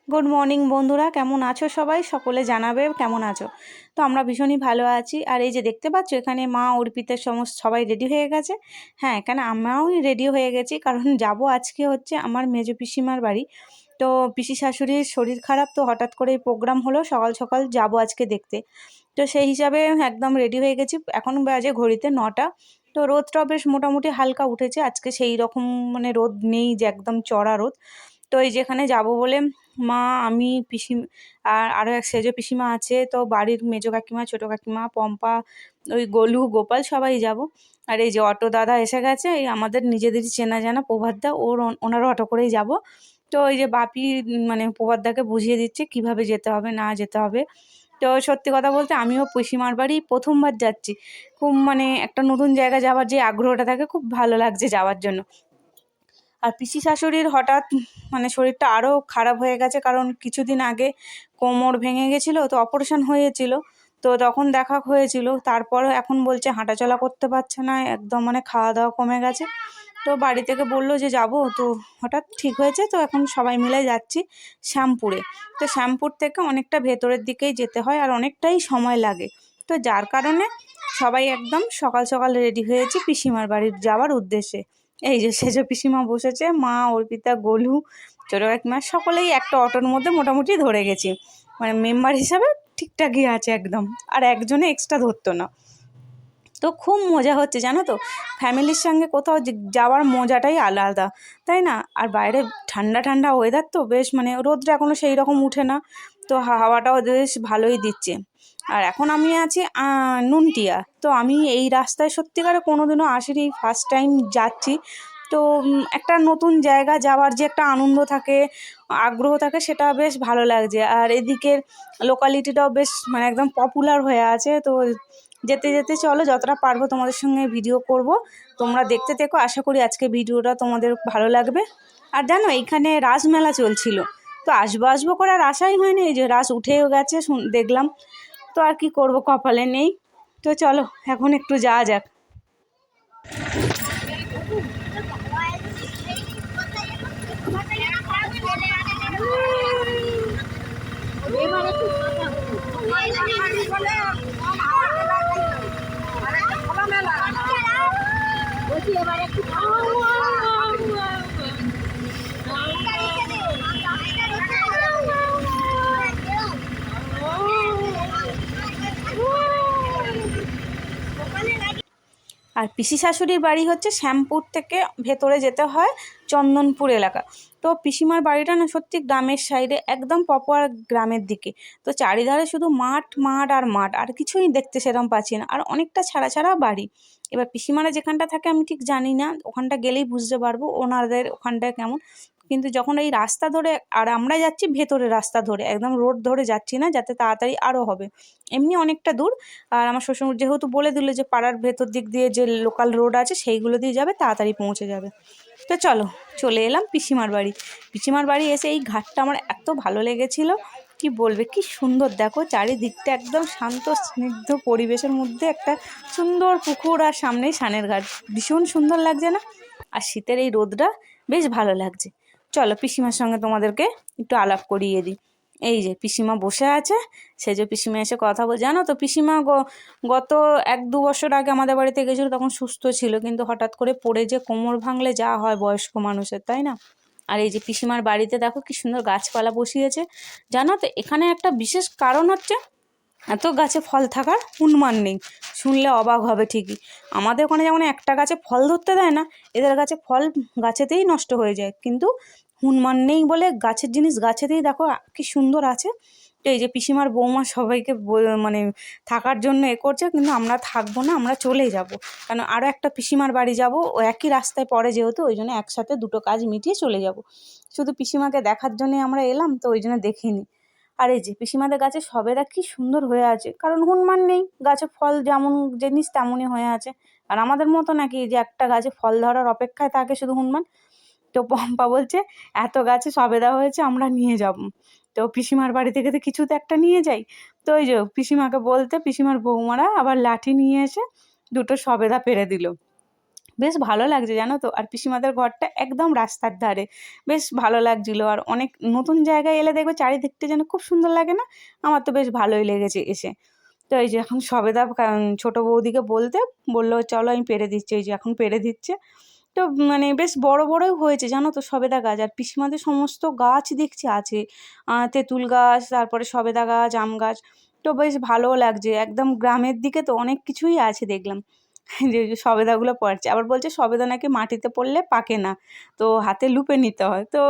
Good morning বন্ধুরা, কেমন আছো সবাই? সকলে জানাবে কেমন আছো। তো আমরা ভীষণই ভালো আছি। আর এই যে দেখতে পাচ্ছ, এখানে মা অর্পিতার সমস্ত সবাই রেডি হয়ে গেছে। হ্যাঁ, এখানে আমরাও রেডি হয়ে গেছি, কারণ যাব আজকে হচ্ছে আমার মেজো পিসিমার বাড়ি। তো পিসি শাশুড়ির শরীর খারাপ, তো হঠাৎ করে এই প্রোগ্রাম হলো, সকাল সকাল যাব আজকে দেখতে। তো সেই হিসাবে একদম রেডি হয়ে গেছি। এখন বাজে ঘড়িতে 9টা। তো রোদটা বেশ মোটামুটি হালকা উঠেছে আজকে, সেই রকম মানে রোদ নেই যে একদম চড়া রোদ। তো এই যেখানে যাব বলে মা, আমি, পিসি আর আরও এক সেজো পিসিমা আছে, তো বাড়ির মেজো কাকিমা, ছোটো কাকিমা, পম্পা, ওই গোলু, গোপাল সবাই যাব। আর এই যে অটো দাদা এসে গেছে, এই আমাদের নিজেদেরই চেনা জানা প্রভাতদা, ওনারও অটো করেই যাব। তো এই যে বাপি মানে প্রভাতদাকে বুঝিয়ে দিচ্ছে কিভাবে যেতে হবে না যেতে হবে। তো সত্যি কথা বলতে আমিও পিসিমার বাড়ি প্রথমবার যাচ্ছি। খুব মানে একটা নতুন জায়গা যাওয়ার যে আগ্রহটা থাকে, খুব ভালো লাগছে যাওয়ার জন্য। আর পিসি শাশুড়ির হঠাৎ মানে শরীরটা আরও খারাপ হয়ে গেছে, কারণ কিছুদিন আগে কোমর ভেঙে গেছিলো, তো অপারেশন হয়েছিল। তো তখন দেখা হয়েছিল, তারপরও এখন বলছে হাঁটাচলা করতে পারছে না একদম, মানে খাওয়া দাওয়া কমে গেছে। তো বাড়ি থেকে বললো যে যাব, তো হঠাৎ ঠিক হয়েছে। তো এখন সবাই মিলে যাচ্ছি শ্যামপুরে। তো শ্যামপুর থেকে অনেকটা ভেতরের দিকেই যেতে হয়, আর অনেকটাই সময় লাগে। তো যার কারণে সবাই একদম সকাল সকাল রেডি হয়েছি পিসিমার বাড়ির যাওয়ার উদ্দেশ্যে। এই যে সেজো পিসিমা বসেছে, মা, অর্পিতা, গোলু, ছোটো কাকিমা সকলেই একটা অটোর মধ্যে মোটামুটি ধরে গেছি। মানে মেম্বার হিসাবে ঠিকঠাকই আছে একদম, আর একজনে এক্সট্রা ধরতো না। তো খুব মজা হচ্ছে জানো তো, ফ্যামিলির সঙ্গে কোথাও যাওয়ার মজাটাই আলাদা, তাই না? আর বাইরে ঠান্ডা ঠান্ডা ওয়েদার, তো বেশ মানে রোদটা এখনও সেই রকম উঠে না, তো হাওয়াটাও বেশ ভালোই দিচ্ছে। আর এখন আমি আছি নুনটিয়া। তো আমি এই রাস্তায় সত্যিকারে কোনোদিনও আসিনি, ফার্স্ট টাইম যাচ্ছি। তো একটা নতুন জায়গা যাওয়ার যে একটা আনন্দ থাকে, আগ্রহ থাকে, সেটা বেশ ভালো লাগছে। আর এদিকের লোকালিটিটাও বেশ মানে একদম পপুলার হয়ে আছে। তো যেতে যেতে চলো, যতটা পারবো তোমাদের সঙ্গে ভিডিও করব, তোমরা দেখতে থেকো। আশা করি আজকে ভিডিওটা তোমাদের ভালো লাগবে। আর জানো, এইখানে রাসমেলা চলছিল, তো আসবো আসবো করে আর আশাই হয়নি, এই যে রাস উঠেও গেছে দেখলাম। তো আর কি করব, কপালে নেই। তো চলো এখন একটু যাওয়া যাক। আর পিসি শাশুড়ির বাড়ি হচ্ছে শ্যামপুর থেকে ভেতরে যেতে হয় চন্দনপুর এলাকা। তো পিসিমার বাড়িটা না সত্যি গ্রামের সাইডে, একদম প্রপার গ্রামের দিকে। তো চারিধারে শুধু মাঠ মাঠ আর মাঠ, আর কিছুই দেখতে সেরকম পাচ্ছি না, আর অনেকটা ছাড়া ছাড়া বাড়ি। এবার পিসিমারা যেখানটা থাকে আমি ঠিক জানি না, ওখানটা গেলেই বুঝতে পারবো ওনাদের ওখানটায় কেমন। কিন্তু যখন এই রাস্তা ধরে, আর আমরা যাচ্ছি ভেতরে রাস্তা ধরে, একদম রোড ধরে যাচ্ছি না, যাতে তাড়াতাড়ি আরও হবে। এমনি অনেকটা দূর। আর আমার শ্বশুর যেহেতু বলে দিল যে পাড়ার ভেতর দিক দিয়ে যে লোকাল রোড আছে সেইগুলো দিয়ে যাবে, তাড়াতাড়ি পৌঁছে যাবে। তো চলো, চলে এলাম পিসিমার বাড়ি। পিসিমার বাড়ি এসে এই ঘাটটা আমার এত ভালো লেগেছিল, কি বলবে, কি সুন্দর দেখো চারিদিকটা, একদম শান্ত স্নিগ্ধ পরিবেশের মধ্যে একটা সুন্দর পুকুর, আর সামনেই সানের ঘাট, ভীষণ সুন্দর লাগছে না? আর শীতের এই রোদটা বেশ ভালো লাগছে। চলো পিসিমার সঙ্গে তোমাদেরকে একটু আলাপ করিয়ে দিই। এই যে পিসিমা বসে আছে, সেজো পিসিমা এসে কথা বল। জানো তো পিসিমা গত 1-2 বছর আগে আমাদের বাড়িতে গেছিলো, তখন সুস্থ ছিল, কিন্তু হঠাৎ করে পড়ে যে কোমর ভাঙলে যা হয় বয়স্ক মানুষের, তাই না? আর এই যে পিসিমার বাড়িতে দেখো কি সুন্দর গাছপালা বসিয়েছে। জানো তো এখানে একটা বিশেষ কারণ হচ্ছে, এত গাছে ফল থাকার অনুমান নেই। শুনলে অবাক হবে ঠিকই। আমাদের ওখানে যেমন একটা গাছে ফল ধরতে দেয় না, এদের গাছে ফল গাছেতেই নষ্ট হয়ে যায়, কিন্তু হুনমান নেই বলে গাছের জিনিস গাছেতেই দেখো কি সুন্দর আছে। তো এই যে পিসিমার বৌমা সবাইকে মানে থাকার জন্য করছে, কিন্তু আমরা থাকবো না, আমরা চলে যাব। কারণ আরও একটা পিসিমার বাড়ি যাব, ও একই রাস্তায় পড়ে যেহেতু, ওই জন্য একসাথে দুটো কাজ মিটিয়ে চলে যাব। শুধু পিসিমাকে দেখার জন্যই আমরা এলাম, তো ওই জন্য দেখিনি। আর এই যে পিসিমাদের গাছে সবেদা কি সুন্দর হয়ে আছে, কারণ হুনমান নেই, গাছে ফল যেমন জিনিস তেমনই হয়ে আছে। আর আমাদের মতো নাকি যে একটা গাছে ফল ধরার অপেক্ষায় থাকে শুধু হুনমান। তো পম্পা বলছে এত গাছে সবেদা হয়েছে, আমরা নিয়ে যাব। তো পিসিমার বাড়ি থেকে তো কিছু তো একটা নিয়ে যাই। তো ওই যে পিসিমাকে বলতে পিসিমার বৌমারা আবার লাঠি নিয়ে এসে দুটো সবেদা পেরে দিল। বেশ ভালো লাগছে জানো তো। আর পিসিমাদের ঘরটা একদম রাস্তার ধারে, বেশ ভালো লাগছিলো। আর অনেক নতুন জায়গায় এলে দেখবে চারিদিকটা যেন খুব সুন্দর লাগে না? আমার তো বেশ ভালোই লেগেছে এসে। তো এই যে এখন সবেদা ছোটো বৌদিকে বললো চলো আমি পেরে দিচ্ছি, এই যে এখন পেরে দিচ্ছে। তো মানে বেশ বড় বড়ই হয়েছে জানো তো সবেদা গাছ। আর পিসিমাদের সমস্ত গাছ দেখছি আছে, তেঁতুল গাছ, তারপরে সবেদা গাছ, আম গাছ। তো বেশ ভালোও লাগছে, একদম গ্রামের দিকে তো অনেক কিছুই আছে দেখলাম। যে সবেদাগুলো পড়ছে, আবার বলছে সবেদা নাকি মাটিতে পড়লে পাকে না, তো হাতে লুপে নিতে হয়। তো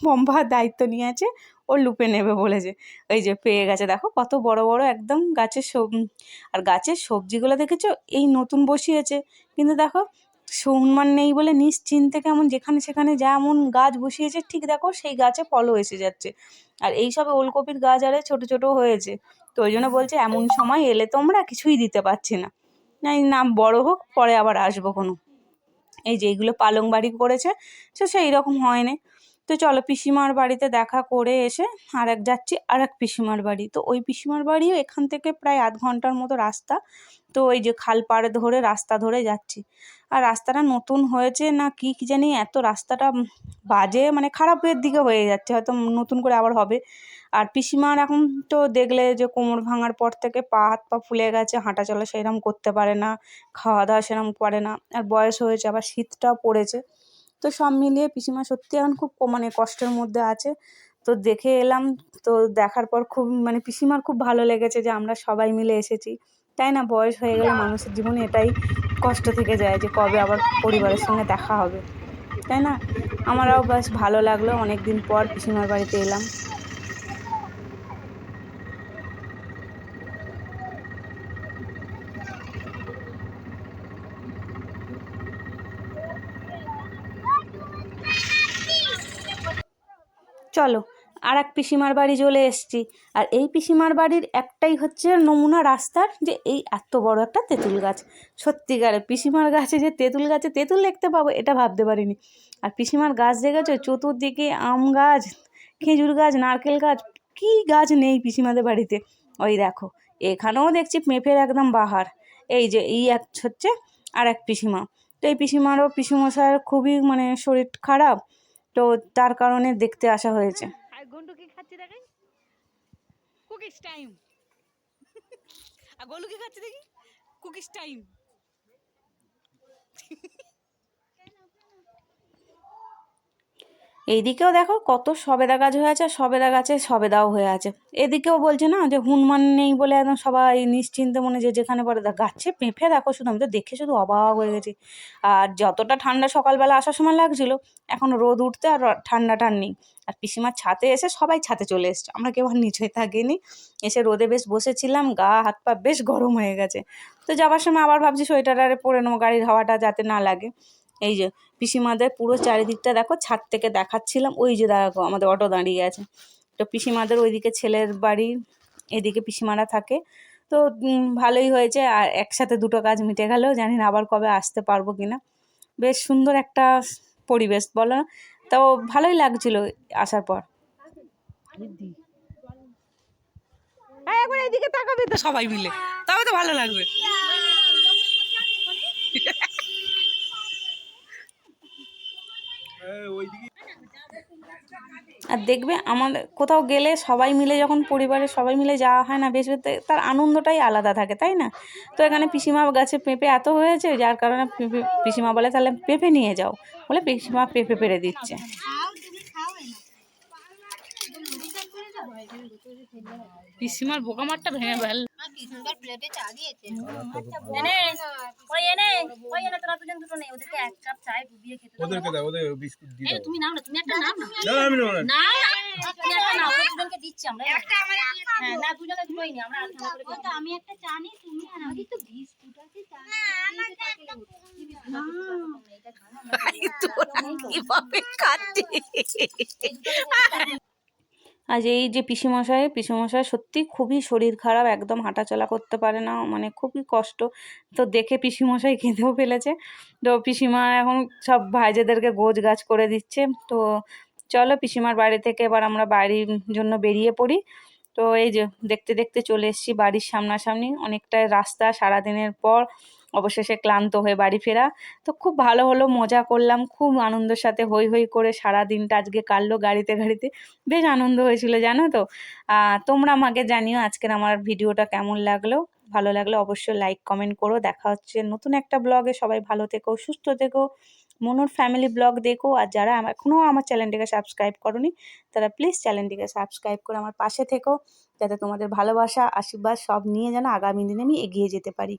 পম্পা দায়িত্ব নিয়েছে, ও লুপে নেবে বলেছে। এই যে পেয়ে গেছে, দেখো কত বড় বড় একদম গাছের আর গাছের সবজিগুলো দেখেছো এই নতুন বসিয়েছে, কিন্তু দেখো সম্মান নেই বলে নিশ্চিন্তে কেমন যেখানে সেখানে যেমন গাছ বসিয়েছে ঠিক দেখো সেই গাছে ফলও এসে যাচ্ছে। আর এই সবে ওলকপির গাছ আরে ছোটো ছোটো হয়েছে। তো ওই জন্য বলছে এমন সময় এলে তোমরা কিছুই দিতে পারছি না, না বড় হোক পরে আবার আসবো কোনো। এই যে এইগুলো পালং বাড়ি করেছে, সেই রকম হয়নি। তো চলো পিসিমার বাড়িতে দেখা করে এসে যাচ্ছি আর এক পিসিমার বাড়ি। তো ওই পিসিমার বাড়িও এখান থেকে প্রায় আধ ঘন্টার মতো রাস্তা। তো ওই যে খাল পাড়ে ধরে রাস্তা ধরে যাচ্ছি। আর রাস্তাটা নতুন হয়েছে না কি জানি, এত রাস্তাটা বাজে মানে খারাপের দিকে হয়ে যাচ্ছে, হয়তো নতুন করে আবার হবে। আর পিসিমার এখন তো দেখলে যে কোমর ভাঙার পর থেকে পা হাত পা ফুলে গেছে, হাঁটা চলা সেরকম করতে পারে না, খাওয়া দাওয়া সেরকম পারে না, আর বয়স হয়েছে, আবার শীতটাও পড়েছে। তো সব মিলিয়ে পিসিমা সত্যি এখন খুব মানে কষ্টের মধ্যে আছে। তো দেখে এলাম, তো দেখার পর খুব মানে পিসিমার খুব ভালো লেগেছে যে আমরা সবাই মিলে এসেছি, তাই না? বয়স হয়ে গেলে মানুষের জীবনে এটাই কষ্ট থেকে যায় যে কবে আবার পরিবারের সঙ্গে দেখা হবে, তাই না? আমারও বেশ ভালো লাগলো, অনেক দিন পর পিসিমার বাড়িতে এলাম। চলো আর এক পিসিমার বাড়ি চলে এসেছি। আর এই পিসিমার বাড়ির একটাই হচ্ছে নমুনা রাস্তার, যে এই এত বড় একটা তেঁতুল গাছ। সত্যিকারে পিসিমার গাছে যে গাছে তেঁতুল দেখতে পাবো এটা ভাবতে পারিনি। আর পিসিমার গাছ দেখেছো চতুর্দিকে আম গাছ, খেজুর গাছ, নারকেল গাছ, কি গাছ নেই পিসিমাদের বাড়িতে। ওই দেখো এখানেও দেখছি পেঁপের একদম বাহার। এই যে এই এক হচ্ছে আর এক পিসিমা। তো এই পিসিমারও পিসিমশাইয়ের খুবই মানে শরীর খারাপ, তো তার কারণে দেখতে আসা হয়েছে। আর গন্ডু কি খাচ্ছে দেখাই, কুকিজ টাইম। আর গোলু কি খাচ্ছে দেখি, কুকিজ টাইম। এইদিকেও দেখো কত সবেদা গাছ হয়ে আছে, আর সবেদা গাছে সবেদাও হয়ে আছে। এদিকেও বলছে না যে হুনমান নেই বলে একদম সবাই নিশ্চিন্তে মনে যে যেখানে পড়ে গাছে পেঁপে দেখো, শুধু আমি তো দেখে শুধু অবাক হয়ে গেছি। আর যতটা ঠান্ডা সকালবেলা আসার সময় লাগছিল, এখন রোদ উঠতে আর ঠান্ডাটা নেই। আর পিসিমার ছাতে এসে সবাই ছাতে চলে এসছে, আমরা কেউ আর নিচে থাকিনি, এসে রোদে বেশ বসেছিলাম, গা হাত পা বেশ গরম হয়ে গেছে। তো যাবার সময় আবার ভাবছি সোয়েটার আরে পরে নেবো, গাড়ির হাওয়াটা যাতে না লাগে। এই যে পিসিমাদের পুরো চারিদিকটা দেখো ছাদ থেকে দেখাচ্ছিলাম, ওই যে দেখো আমাদের অটো দাঁড়িয়ে আছে। তো পিসিমাদের ওইদিকে ছেলের বাড়ি, এদিকে পিসিমারা থাকে। তো ভালোই হয়েছে, আর একসাথে দুটো কাজ মিটে গেল, জানি না আবার কবে আসতে পারবো কিনা। বেশ সুন্দর একটা পরিবেশ বলো না? তো ভালোই লাগছিল আসার পর। একবার এইদিকে তাকাবে তো সবাই মিলে, তবে তো ভালো লাগবে। আর দেখবে আমাদের কোথাও গেলে সবাই মিলে, যখন পরিবারের সবাই মিলে যাওয়া হয় না, বেশ তার আনন্দটাই আলাদা থাকে, তাই না? তো এখানে পিসিমা গাছে পেঁপে এত হয়েছে, যার কারণে পিসিমা বলে তাহলে পেঁপে নিয়ে যাও, বলে পিসিমা পেঁপে পেরে দিচ্ছে। পিসিমার বোকা মারটা ভেঙে ফেল। ওদেরকে দাও, ওদের বিস্কুট দিয়ে দাও। তুমি নাও না, তুমি একটা নাও না। না আমি নেব না। না তুমি একটা নাও, দুজনকে দিচ্ছি আমরা। একটা আমাদের হ্যাঁ, না দুজনে দুটোই নি আমরা আলোচনা করে বলতে আমি একটা চা নি, তুমি আর আমি তো বিস্কুট আছে চা। না আমাকে একটা কিভাবে খাচ্ছি। আজ এই যে পিসেমশাই সত্যি খুবই শরীর খারাপ, একদম হাঁটাচলা করতে পারে না, মানে খুবই কষ্ট। তো দেখে পিসেমশাই কেঁদেও ফেলেছে। তো পিসিমা এখন সব ভাইজেদেরকে গোছ গাছ করে দিচ্ছে। তো চলো পিসিমার বাড়ি থেকে এবার আমরা বাড়ির জন্য বেরিয়ে পড়ি। তো এই যে দেখতে দেখতে চলে এসেছি বাড়ির সামনাসামনি, অনেকটাই রাস্তা, সারাদিনের পর অবশেষে ক্লান্ত হয়ে বাড়ি ফেরা। তো খুব ভালো হলো, মজা করলাম, খুব আনন্দের সাথে হৈ হৈ করে সারা দিনটা আজকে কাটলো গাড়িতে গাড়িতে। বেশ আনন্দ হয়েছিল জানো তো। তোমরা আমাকে জানিও আজকের আমার ভিডিওটা কেমন লাগলো। ভালো লাগলে অবশ্যই লাইক কমেন্ট করো। দেখা হচ্ছে নতুন একটা ব্লগে। সবাই ভালো থেকো, সুস্থ থেকো, মনুর ফ্যামিলি ব্লগ দেখো। আর যারা এখনও আমার চ্যানেলটিকে সাবস্ক্রাইব করনি তারা প্লিজ চ্যানেলটিকে সাবস্ক্রাইব করে আমার পাশে থেকো, যাতে তোমাদের ভালোবাসা আশীর্বাদ সব নিয়ে যেন আগামী দিনে আমি এগিয়ে যেতে পারি।